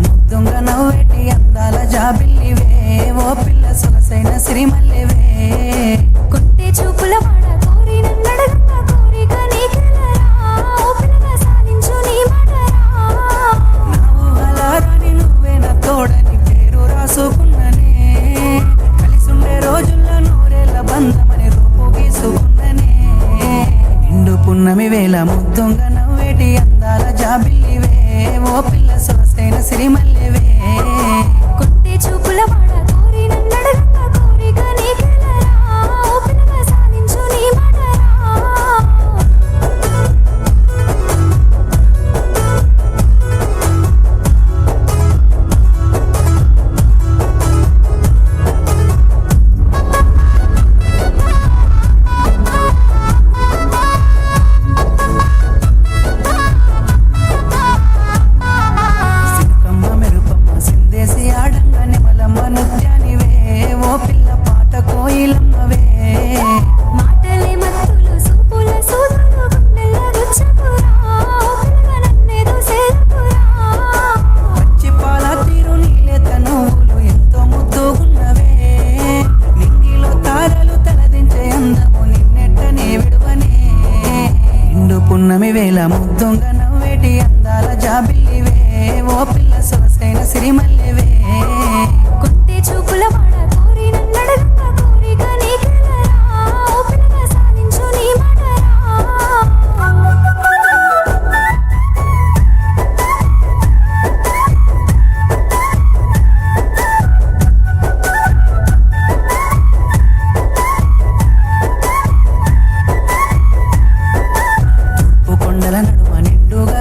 ముద్దుంగ నవ్వేటి అందాల జాబిల్లివే ఓ పిల్ల సొగసైన సిరిమల్లెవే కొట్టే చూపుల వాడ కోరి నన్నడగంగా కోరిక నీకెలరా ఓ పిల్లగా సాధించు నీ మాటరా వేళ ముద్దుంగ నవ్వేటి అందాల జాబిల్లివే ఓ పిల్ల సొగసైన సిరిమల్లెవే కొట్టే చూపుల వాడ కోరి నన్నడగంగా కోరిక నీకెలరా ఓ పిల్లగా సాధించు నీ మాటరా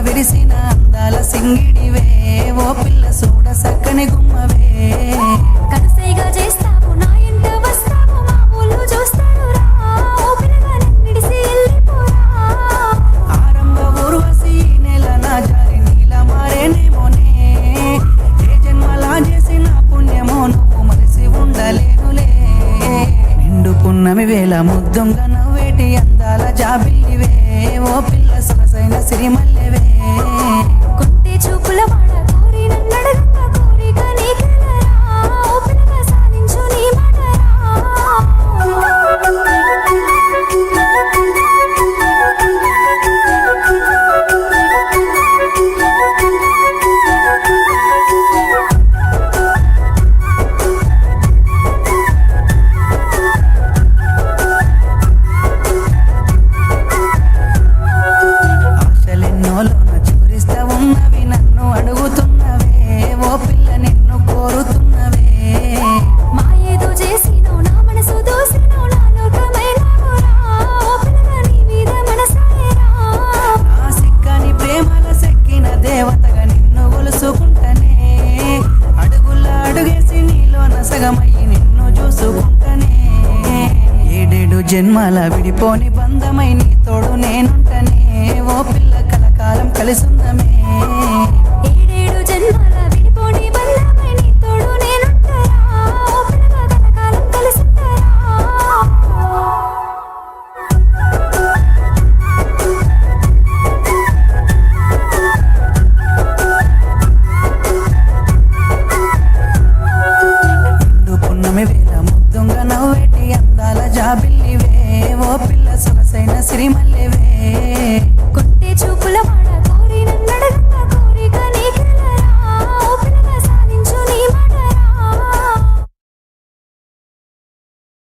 విరిసిన అందాల సింగిడివే ఓ పిల్ల సూడ సక్కని గుమ్మవే కనసైగా చేస్తావు నా ఇంట వస్తావు మా ఊళ్ళు చూస్తాడు రా ఓ పిల్లగా నన్నిడిసి వెళ్ళిపోరా ఆరంభ ఊర్వశి నెల నా జారి నీల మారేనేమోనే ఏ జన్మలా చేసిన పుణ్యమో నువ్వు మరిసి ఉండలేనులే నిండు పున్నమి వేళ ముద్దుంగ నవ్వేటి అందాల జాబిల్లివే ఓ పిల్ల సొగసైన సిరిమల్లెవే కొట్టే చూపుల వాడ కోరి నన్నడగంగా కోరిక నీకెలరా ఓ పిల్లగా సాధించు నీ మాటరా ఆశలెన్నోలోన చిగురిస్తా ఉన్నవి నన్ను అడుగుతున్నవే ఓ పిల్ల నిన్ను కోరుతున్నవే మా ఏదో చేసినో నా మనసు దోసినో నా లోకమైనావురా ఓ పిల్లగా నీ మీద మనసాయేరా నా సిక్కని ప్రేమల సెక్కిన దేవతగా నిన్ను గొలుసుకుంటనే అడుగుల అడుగేసి నీలోన సగమయ్యి నిన్ను చూసుకుంటనే ఏడేడు జన్మల విడిపోని బంధమై నీ తోడు నేనుంటనే ఓ పిల్ల కలకాలం కలిసుందమే